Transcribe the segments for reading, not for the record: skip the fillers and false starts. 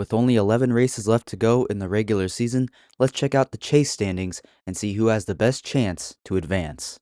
With only 11 races left to go in the regular season, let's check out the chase standings and see who has the best chance to advance.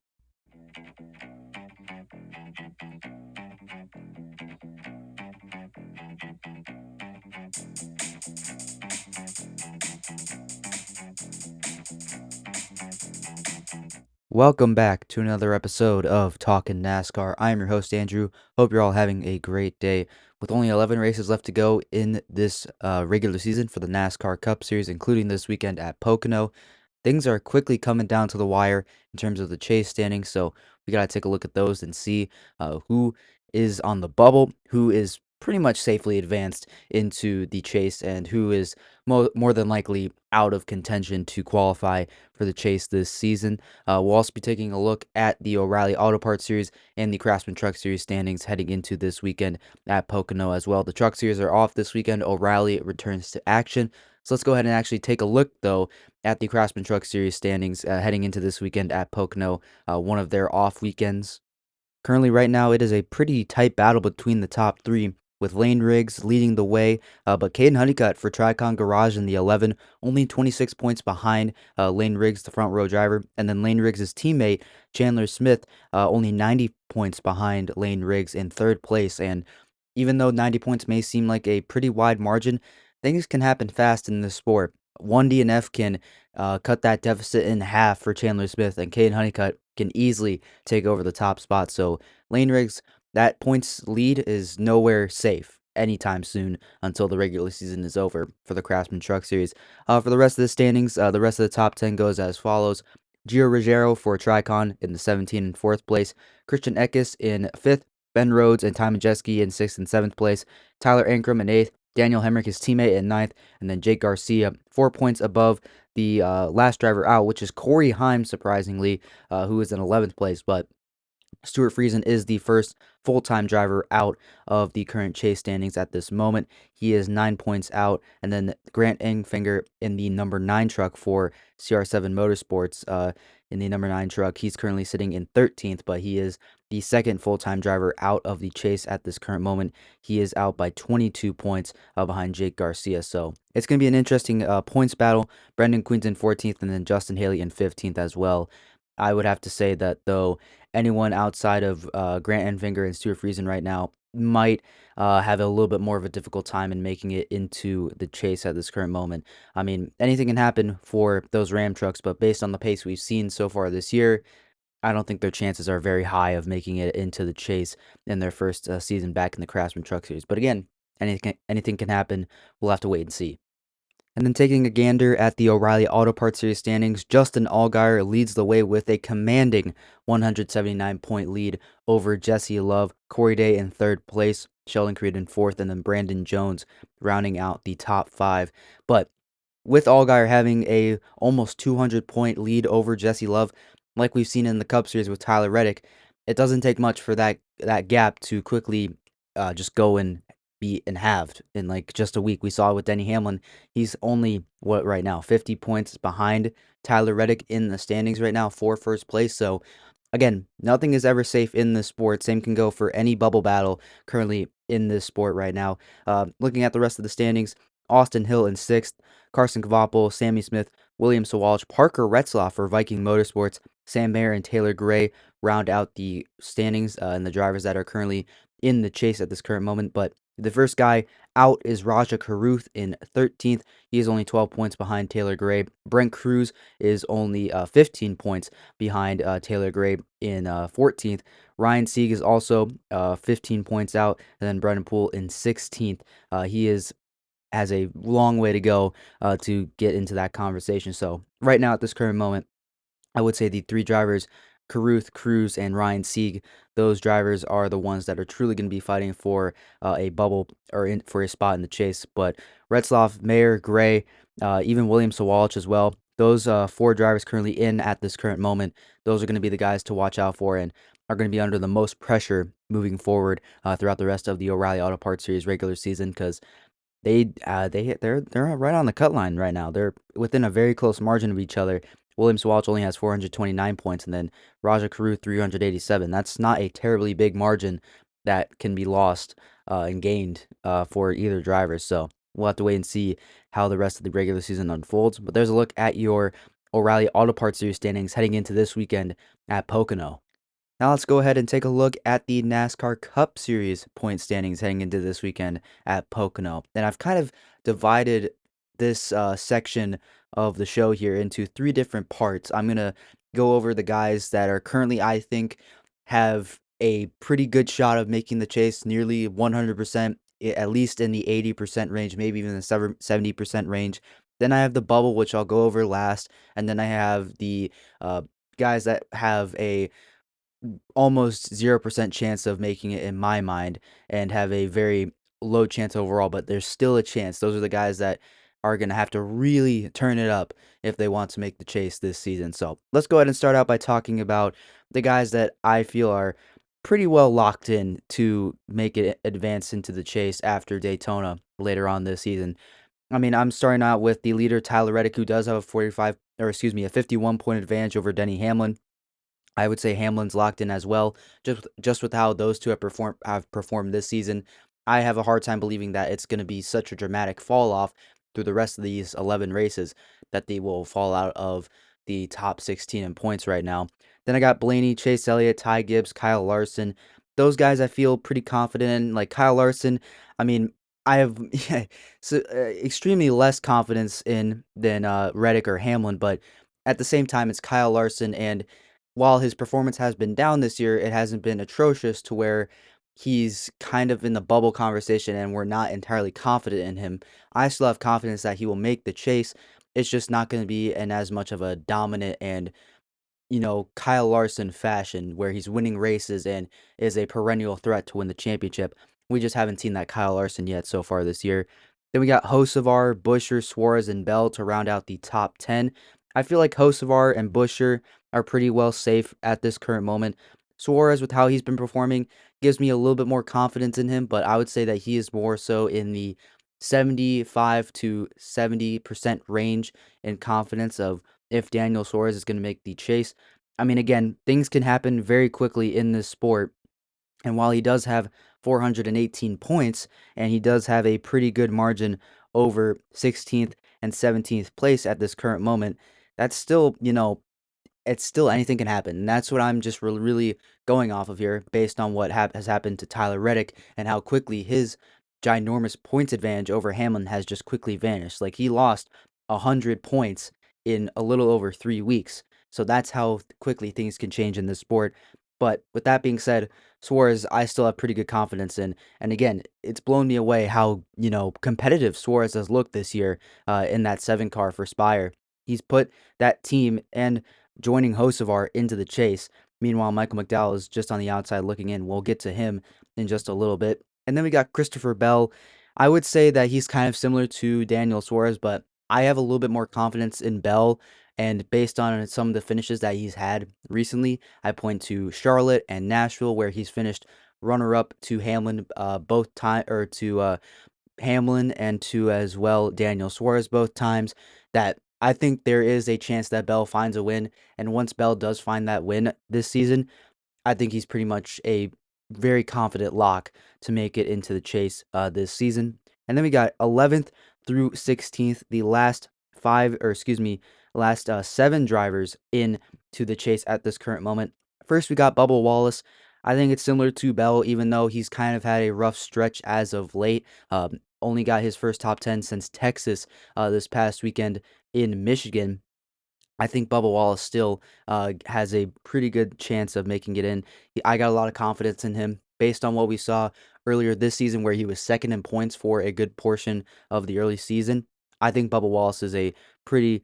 Welcome back to another episode of Talkin NASCAR. I am your host, Andrew. Hope you're all having a great day. With only 11 races left to go in this regular season for the NASCAR Cup Series, including this weekend at Pocono, things are quickly coming down to the wire in terms of the chase standings. So we got to take a look at those and see who is on the bubble, who is pretty much safely advanced into the chase, and who is more than likely out of contention to qualify for the chase this season. We'll also be taking a look at the O'Reilly Auto Parts Series and the Craftsman Truck Series standings heading into this weekend at Pocono as well. The Truck Series are off this weekend. O'Reilly returns to action. So let's go ahead and actually take a look, though, at the Craftsman Truck Series standings heading into this weekend at Pocono, one of their off weekends. Currently, right now, it is a pretty tight battle between the top three, with Lane Riggs leading the way, but Caden Honeycutt for Tricon Garage in the 11, only 26 points behind Lane Riggs, the front row driver, and then Lane Riggs' teammate, Chandler Smith, only 90 points behind Lane Riggs in third place. And even though 90 points may seem like a pretty wide margin, things can happen fast in this sport. One DNF can cut that deficit in half for Chandler Smith, and Caden Honeycutt can easily take over the top spot. So Lane Riggs, that points lead is nowhere safe anytime soon until the regular season is over for the Craftsman Truck Series. For the rest of the standings, the rest of the top 10 goes as follows. Gio Ruggiero for Tricon in the 17 and 4th place. Christian Eckes in 5th. Ben Rhodes and Ty Majeski in 6th and 7th place. Tyler Ankrum in 8th. Daniel Hemrick, his teammate, in 9th. And then Jake Garcia, 4 points above the last driver out, which is Corey Heim, surprisingly, who is in 11th place. But Stuart Friesen is the first full-time driver out of the current chase standings at this moment. He is 9 points out. And then Grant Engfinger in the number 9 truck for CR7 Motorsports, in the number 9 truck, he's currently sitting in 13th, but he is the second full-time driver out of the chase at this current moment. He is out by 22 points behind Jake Garcia. So it's going to be an interesting points battle. Brendan Quinn's in 14th, and then Justin Haley in 15th as well. I would have to say that, though, anyone outside of Grant Enfinger and Stuart Friesen right now might have a little bit more of a difficult time in making it into the chase at this current moment. I mean, anything can happen for those Ram trucks, but based on the pace we've seen so far this year, I don't think their chances are very high of making it into the chase in their first season back in the Craftsman Truck Series. But again, anything can happen. We'll have to wait and see. And then taking a gander at the O'Reilly Auto Parts Series standings, Justin Allgaier leads the way with a commanding 179-point lead over Jesse Love. Corey Day in 3rd place, Sheldon Creed in 4th, and then Brandon Jones rounding out the top 5. But with Allgaier having a almost 200-point lead over Jesse Love, like we've seen in the Cup Series with Tyler Reddick, it doesn't take much for that gap to quickly just go and be halved in like just a week. We saw it with Denny Hamlin. He's only, what, right now, 50 points behind Tyler Reddick in the standings right now for first place. So again, nothing is ever safe in this sport. Same can go for any bubble battle currently in this sport right now. Looking at the rest of the standings, Austin Hill in 6th, Carson Kvapil, Sammy Smith, William Sawalch, Parker Retzlaff for Viking Motorsports, Sam Mayer and Taylor Gray round out the standings and the drivers that are currently in the chase at this current moment. But the first guy out is Raja Karuth in 13th. He is only 12 points behind Taylor Gray. Brent Cruz is only 15 points behind Taylor Gray in 14th. Ryan Sieg is also 15 points out, and then Brendan Poole in 16th. He has a long way to go to get into that conversation. So right now at this current moment, I would say the 3 drivers, Caruth, Cruz, and Ryan Sieg, those drivers are the ones that are truly going to be fighting for a bubble or for a spot in the chase. But Retzlaff, Mayer, Gray, even William Sawalch as well, those 4 drivers currently in at this current moment, those are going to be the guys to watch out for and are going to be under the most pressure moving forward throughout the rest of the O'Reilly Auto Parts Series regular season, because they're right on the cut line right now. They're within a very close margin of each other. William Swalch only has 429 points, and then Raja Karu 387. That's not a terribly big margin that can be lost and gained for either driver. So We'll have to wait and see how the rest of the regular season unfolds. But there's a look at your O'Reilly Auto Parts Series standings heading into this weekend at Pocono. Now let's go ahead and take a look at the NASCAR Cup Series point standings heading into this weekend at Pocono. And I've kind of divided this section of the show here into three different parts. I'm going to go over the guys that are currently, I think, have a pretty good shot of making the chase nearly 100%, at least in the 80% range, maybe even the 70% range. Then I have the bubble, which I'll go over last. And then I have the guys that have a almost 0% chance of making it in my mind and have a very low chance overall, but there's still a chance. Those are the guys that are going to have to really turn it up if they want to make the chase this season. So let's go ahead and start out by talking about the guys that I feel are pretty well locked in to make it advance into the chase after Daytona later on this season. I mean, I'm starting out with the leader, Tyler Reddick, who does have a 51 point advantage over Denny Hamlin. I would say Hamlin's locked in as well. Just with how those two have performed this season, I have a hard time believing that it's going to be such a dramatic fall off through the rest of these 11 races that they will fall out of the top 16 in points right now. Then I got Blaney, Chase Elliott, Ty Gibbs, Kyle Larson. Those guys I feel pretty confident in. Like Kyle Larson, I mean, I have extremely less confidence in than Reddick or Hamlin, but at the same time, it's Kyle Larson, and while his performance has been down this year, it hasn't been atrocious to where he's kind of in the bubble conversation and we're not entirely confident in him. I still have confidence that he will make the chase. It's just not going to be in as much of a dominant and Kyle Larson fashion where he's winning races and is a perennial threat to win the championship. We just haven't seen that Kyle Larson yet so far this year. Then we got Hocevar, Buescher, Suarez, and Bell to round out the top 10. I feel like Hocevar and Buescher are pretty well safe at this current moment. Suarez, with how he's been performing, gives me a little bit more confidence in him, but I would say that he is more so in the 75 to 70% range in confidence of if Daniel Suarez is going to make the chase. I mean, again, things can happen very quickly in this sport. And while he does have 418 points and he does have a pretty good margin over 16th and 17th place at this current moment, that's still, it's still anything can happen. And that's what I'm just really going off of here based on what has happened to Tyler Reddick and how quickly his ginormous points advantage over Hamlin has just quickly vanished. Like he lost 100 points in a little over 3 weeks. So that's how quickly things can change in this sport. But with that being said, Suarez, I still have pretty good confidence in. And again, it's blown me away how, competitive Suarez has looked this year in that 7 car for Spire. He's put that team and joining Hocevar into the chase. Meanwhile, Michael McDowell is just on the outside looking in. We'll get to him in just a little bit. And then we got Christopher Bell. I would say that he's kind of similar to Daniel Suarez, but I have a little bit more confidence in Bell. And based on some of the finishes that he's had recently, I point to Charlotte and Nashville, where he's finished runner-up to Hamlin both time or to Hamlin and to as well Daniel Suarez both times, that I think there is a chance that Bell finds a win. And once Bell does find that win this season, I think he's pretty much a very confident lock to make it into the chase this season. And then we got 11th through 16th, the last 7 drivers in to the chase at this current moment. First, we got Bubba Wallace. I think it's similar to Bell, even though he's kind of had a rough stretch as of late. Only got his first top 10 since Texas this past weekend in Michigan. I think Bubba Wallace still has a pretty good chance of making it in. I got a lot of confidence in him based on what we saw earlier this season, where he was second in points for a good portion of the early season. I think Bubba Wallace is a pretty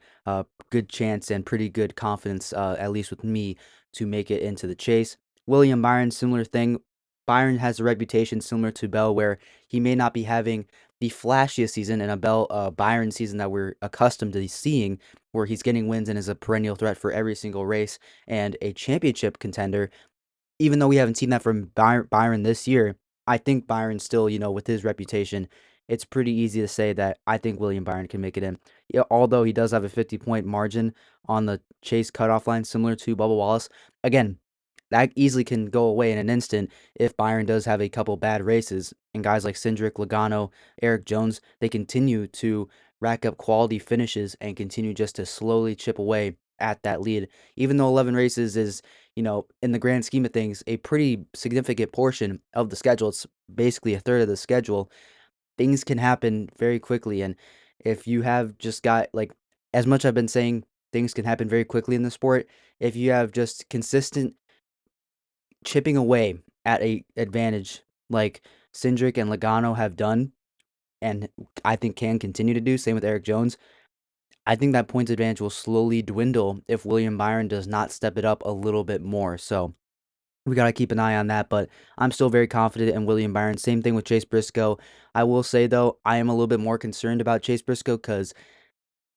good chance and pretty good confidence, at least with me, to make it into the chase. William Byron, similar thing. Byron has a reputation similar to Bell, where he may not be having the flashiest season in a Byron season that we're accustomed to seeing, where he's getting wins and is a perennial threat for every single race and a championship contender. Even though we haven't seen that from Byron this year, I think Byron still, with his reputation, it's pretty easy to say that I think William Byron can make it in. Yeah, although he does have a 50-point margin on the chase cutoff line, similar to Bubba Wallace. Again, that easily can go away in an instant if Byron does have a couple bad races. And guys like Cindric, Logano, Eric Jones, they continue to rack up quality finishes and continue just to slowly chip away at that lead. Even though 11 races is, in the grand scheme of things, a pretty significant portion of the schedule, it's basically a third of the schedule, things can happen very quickly. And if you have just got, like, as much I've been saying, things can happen very quickly in the sport. If you have just consistent chipping away at a advantage like Cindric and Logano have done, and I think can continue to do, same with Eric Jones, I think that points advantage will slowly dwindle if William Byron does not step it up a little bit more. So we got to keep an eye on that, but I'm still very confident in William Byron. Same thing with Chase Briscoe. I will say, though, I am a little bit more concerned about Chase Briscoe because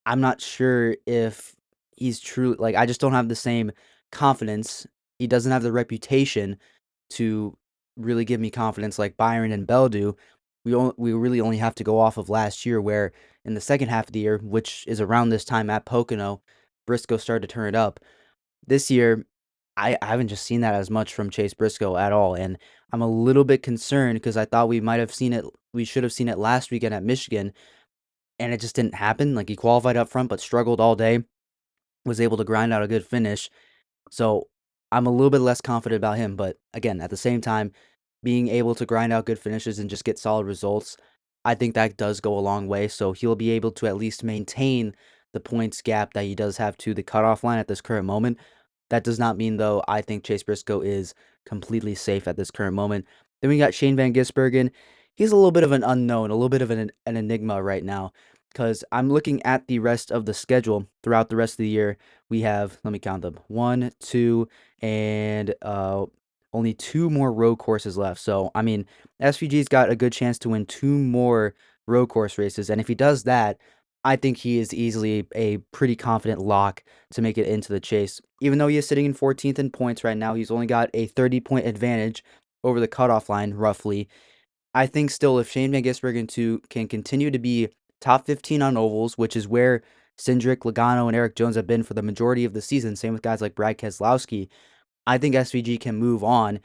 I'm not sure if he's true. Like, I just don't have the same confidence. He doesn't have the reputation to really give me confidence like Byron and Bell do. We really only have to go off of last year, where in the second half of the year, which is around this time at Pocono, Briscoe started to turn it up. This year, I haven't just seen that as much from Chase Briscoe at all, and I'm a little bit concerned because I thought we might have seen it. We should have seen it last weekend at Michigan, and it just didn't happen. Like, he qualified up front, but struggled all day. Was able to grind out a good finish. So I'm a little bit less confident about him, but again, at the same time, being able to grind out good finishes and just get solid results, I think that does go a long way. So he'll be able to at least maintain the points gap that he does have to the cutoff line at this current moment. That does not mean, though, I think Chase Briscoe is completely safe at this current moment. Then we got Shane Van Gisbergen. He's a little bit of an unknown, a little bit of an enigma right now, because I'm looking at the rest of the schedule throughout the rest of the year. We have, let me count them, one, two, and only two more road courses left. So, I mean, SVG's got a good chance to win two more road course races. And if he does that, I think he is easily a pretty confident lock to make it into the chase. Even though he is sitting in 14th in points right now, he's only got a 30-point advantage over the cutoff line, roughly. I think still, if Shane Van Gisbergen can continue to be top 15 on ovals, which is where Cindric, Logano, and Eric Jones have been for the majority of the season, same with guys like Brad Keselowski, I think SVG can move on,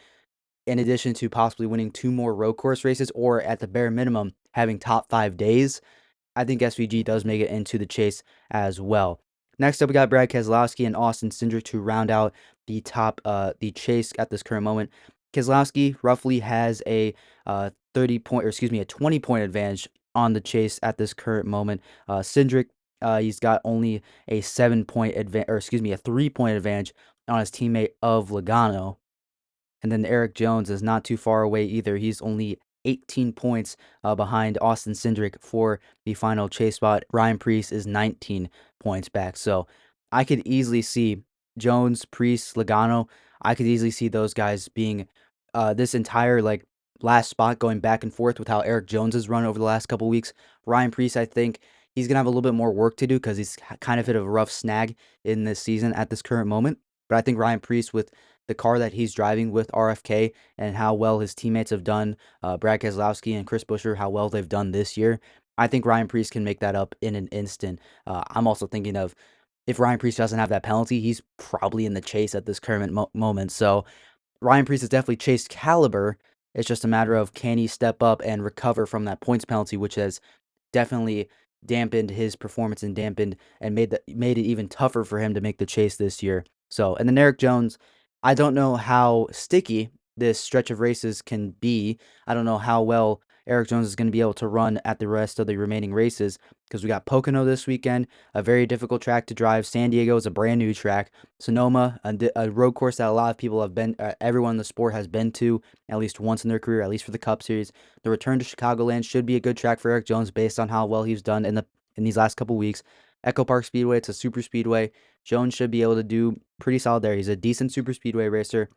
in addition to possibly winning two more road course races, or at the bare minimum, having top 5 days. I think SVG does make it into the chase as well. Next up, we got Brad Keselowski and Austin Cindric to round out the chase at this current moment. Keselowski roughly has a 20-point advantage on the chase at this current moment. Cindric, he's got only a 7-point advantage, or excuse me, a 3-point advantage on his teammate of Logano. And then Eric Jones is not too far away either. He's only 18 points behind Austin Cindric for the final chase spot. Ryan Preece is 19 points back. So I could easily see Jones, Preece, Logano. I could easily see those guys being this entire last spot, going back and forth with how Eric Jones has run over the last couple weeks. Ryan Preece, I think he's gonna have a little bit more work to do because he's kind of hit a rough snag in this season at this current moment. But I think Ryan Preece, with the car that he's driving with RFK and how well his teammates have done, Brad Keselowski and Chris Buescher, how well they've done this year, I think Ryan Preece can make that up in an instant. I'm also thinking of, if Ryan Preece doesn't have that penalty, he's probably in the chase at this current moment. So Ryan Preece is definitely chase caliber. It's just a matter of, can he step up and recover from that points penalty, which has definitely dampened his performance and dampened and made it even tougher for him to make the chase this year. So, and then Eric Jones, I don't know how sticky this stretch of races can be. I don't know how well Eric Jones is going to be able to run at the rest of the remaining races, because we got Pocono this weekend, a very difficult track to drive. San Diego is a brand new track. Sonoma, a road course that a lot of people have been, everyone in the sport has been to at least once in their career, at least for the Cup Series. The return to Chicagoland should be a good track for Eric Jones based on how well he's done in these last couple weeks. Echo Park Speedway, it's a super speedway. Jones should be able to do pretty solid there. He's a decent super speedway racer.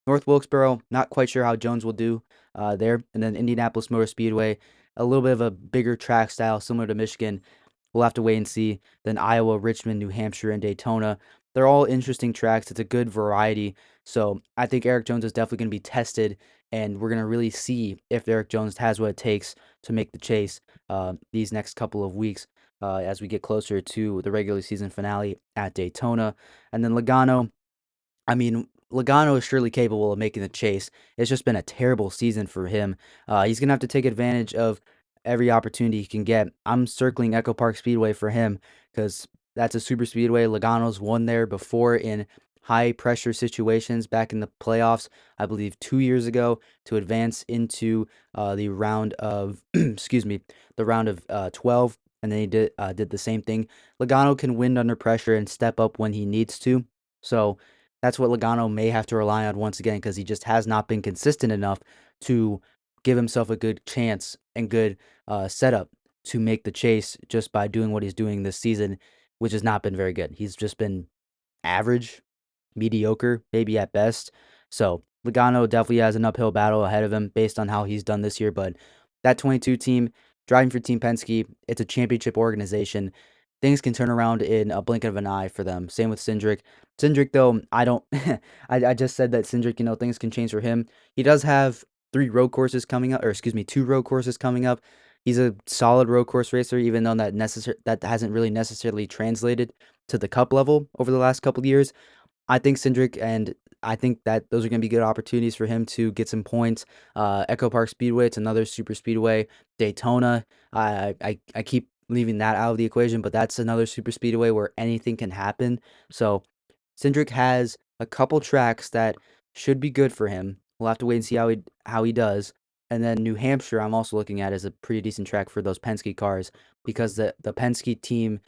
North Wilkesboro, not quite sure how Jones will do there. And then Indianapolis Motor Speedway, a little bit of a bigger track style, similar to Michigan. We'll have to wait and see. Then Iowa, Richmond, New Hampshire, and Daytona. They're all interesting tracks. It's a good variety. So I think Eric Jones is definitely going to be tested, and we're going to really see if Eric Jones has what it takes to make the chase these next couple of weeks as we get closer to the regular season finale at Daytona. And then Logano, I mean, Logano is surely capable of making the chase. It's just been a terrible season for him. He's gonna have to take advantage of every opportunity he can get. I'm circling Echo Park Speedway for him because that's a super speedway. Logano's won there before in high pressure situations back in the playoffs, I believe 2 years ago, to advance into the round of excuse me, the round of 12, and then he did the same thing. Logano can win under pressure and step up when he needs to. So that's what Logano may have to rely on once again because he just has not been consistent enough to give himself a good chance and good setup to make the chase just by doing what he's doing this season, which has not been very good. He's just been average, mediocre, maybe at best. So Logano definitely has an uphill battle ahead of him based on how he's done this year. But that 22 team, driving for Team Penske, it's a championship organization. Things can turn around in a blink of an eye for them. Same with Cindric. Cindric, though, I don't. I just said that Cindric, things can change for him. He does have 2 road courses coming up. He's a solid road course racer, even though that hasn't really necessarily translated to the cup level over the last couple of years. I think Cindric, and I think that those are going to be good opportunities for him to get some points. Echo Park Speedway, it's another super speedway. Daytona, I keep leaving that out of the equation, but that's another super speedway where anything can happen. So Cindric has a couple tracks that should be good for him. We'll have to wait and see how he does. And then New Hampshire, I'm also looking at as a pretty decent track for those Penske cars because the Penske team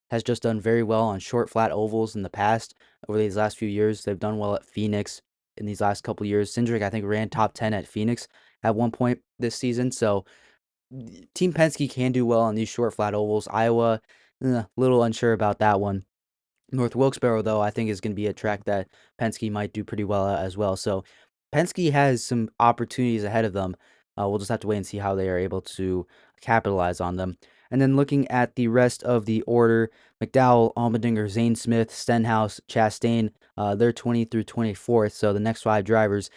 has just done very well on short, flat ovals in the past. Over these last few years, they've done well at Phoenix in these last couple years. Cindric, I think, ran top 10 at Phoenix at one point this season. So Team Penske can do well on these short, flat ovals. Iowa, little unsure about that one. North Wilkesboro, though, I think is going to be a track that Penske might do pretty well at as well. So Penske has some opportunities ahead of them. We'll just have to wait and see how they are able to capitalize on them. And then looking at the rest of the order, McDowell, Allmendinger, Zane Smith, Stenhouse, Chastain, they're 20 through 24th. So the next 5 drivers,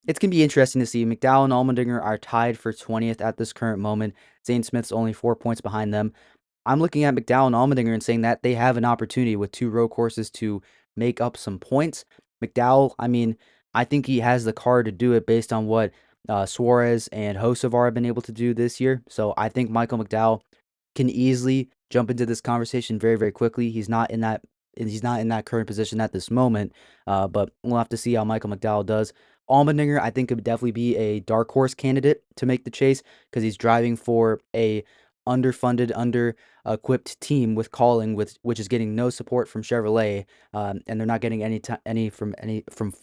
it's going to be interesting to see. McDowell and Allmendinger are tied for 20th at this current moment. Zane Smith's only 4 points behind them. I'm looking at McDowell and Allmendinger and saying that they have an opportunity with 2 road courses to make up some points. McDowell, I mean, I think he has the car to do it based on what Suarez and Hocevar have been able to do this year. So I think Michael McDowell can easily jump into this conversation very, very quickly. He's not in that current position at this moment, but we'll have to see how Michael McDowell does. Allmendinger, I think, could definitely be a dark horse candidate to make the chase because he's driving for a underfunded, under-equipped team with Calling, which is getting no support from Chevrolet, and they're not getting any from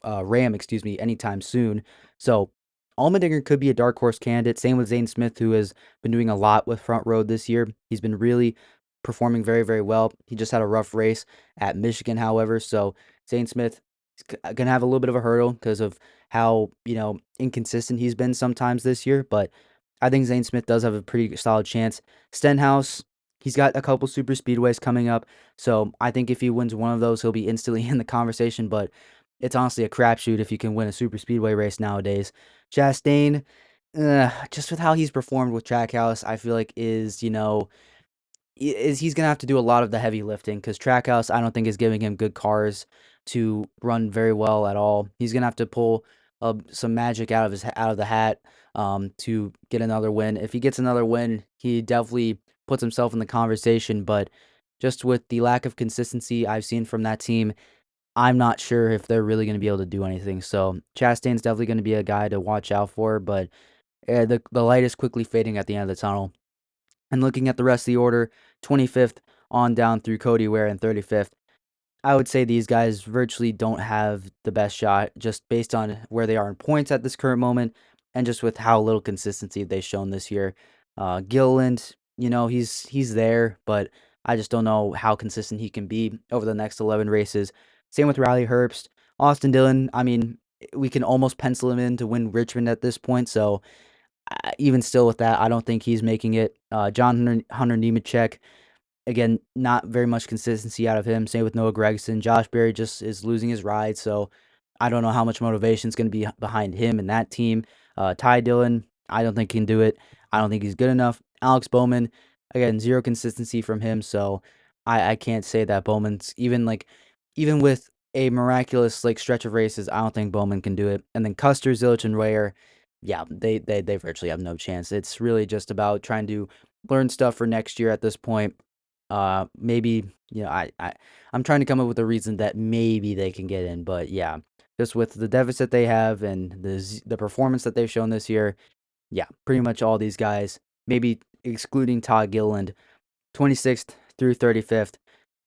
Ram, excuse me, anytime soon. So Allmendinger could be a dark horse candidate. Same with Zane Smith, who has been doing a lot with front road this year. He's been really performing very, very well. He just had a rough race at Michigan, however. So Zane Smith is gonna have a little bit of a hurdle because of how inconsistent he's been sometimes this year. But I think Zane Smith does have a pretty solid chance. Stenhouse, he's got a couple super speedways coming up. So I think if he wins one of those, he'll be instantly in the conversation. But it's honestly a crapshoot if you can win a super speedway race nowadays. Chastain, just with how he's performed with Trackhouse, I feel like he's gonna have to do a lot of the heavy lifting because Trackhouse I don't think is giving him good cars to run very well at all. He's gonna have to pull some magic out of the hat to get another win. If he gets another win, he definitely puts himself in the conversation. But just with the lack of consistency I've seen from that team, I'm not sure if they're really going to be able to do anything. So Chastain's definitely going to be a guy to watch out for. But the light is quickly fading at the end of the tunnel. And looking at the rest of the order, 25th on down through Cody Ware and 35th. I would say these guys virtually don't have the best shot just based on where they are in points at this current moment and just with how little consistency they've shown this year. Gilliland, he's there, but I just don't know how consistent he can be over the next 11 races. Same with Riley Herbst. Austin Dillon, I mean, we can almost pencil him in to win Richmond at this point, so even still with that, I don't think he's making it. Hunter Nemechek, again, not very much consistency out of him. Same with Noah Gragson. Josh Berry just is losing his ride, so I don't know how much motivation is going to be behind him and that team. Ty Dillon, I don't think he can do it. I don't think he's good enough. Alex Bowman, again, zero consistency from him, so I can't say that Bowman's even with a miraculous like stretch of races, I don't think Bowman can do it. And then Custer, Zilich, and Rayer, yeah, they virtually have no chance. It's really just about trying to learn stuff for next year at this point. Maybe I'm trying to come up with a reason that maybe they can get in, but yeah, just with the deficit they have and the performance that they've shown this year, yeah, pretty much all these guys, maybe excluding Todd Gilliland, 26th through 35th,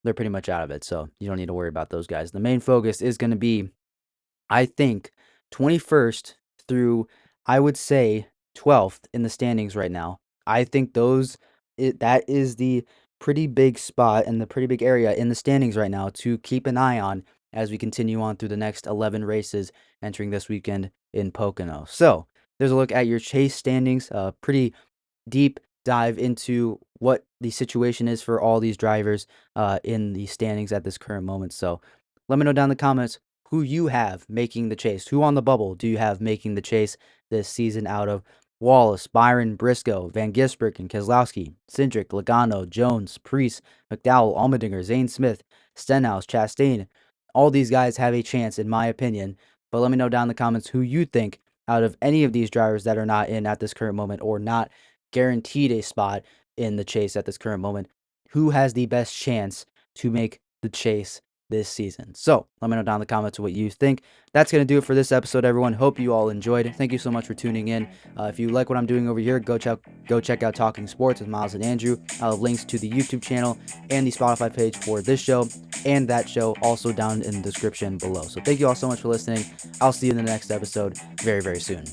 they're pretty much out of it. So you don't need to worry about those guys. The main focus is going to be, I think, 21st through, I would say, 12th in the standings right now. I think that is the pretty big spot and the pretty big area in the standings right now to keep an eye on as we continue on through the next 11 races entering this weekend in Pocono. So there's a look at your chase standings. Pretty deep dive into what the situation is for all these drivers in the standings at this current moment. So let me know down in the comments who you have making the chase. Who on the bubble do you have making the chase this season out of Wallace, Byron, Briscoe, Van Gisbergen, Keselowski, Cindric, Logano, Jones, Priest, McDowell, Allmendinger, Zane Smith, Stenhouse, Chastain. All these guys have a chance, in my opinion. But let me know down in the comments who you think out of any of these drivers that are not in at this current moment or not guaranteed a spot in the chase at this current moment, who has the best chance to make the chase this season. So let me know down in the comments what you think. That's going to do it for this episode, everyone. Hope you all enjoyed. Thank you so much for tuning in. If you like what I'm doing over here, go check out Talking Sports with Miles and Andrew. I'll have links to the YouTube channel and the Spotify page for this show and that show also down in the description below. So thank you all so much for listening. I'll see you in the next episode very, very soon.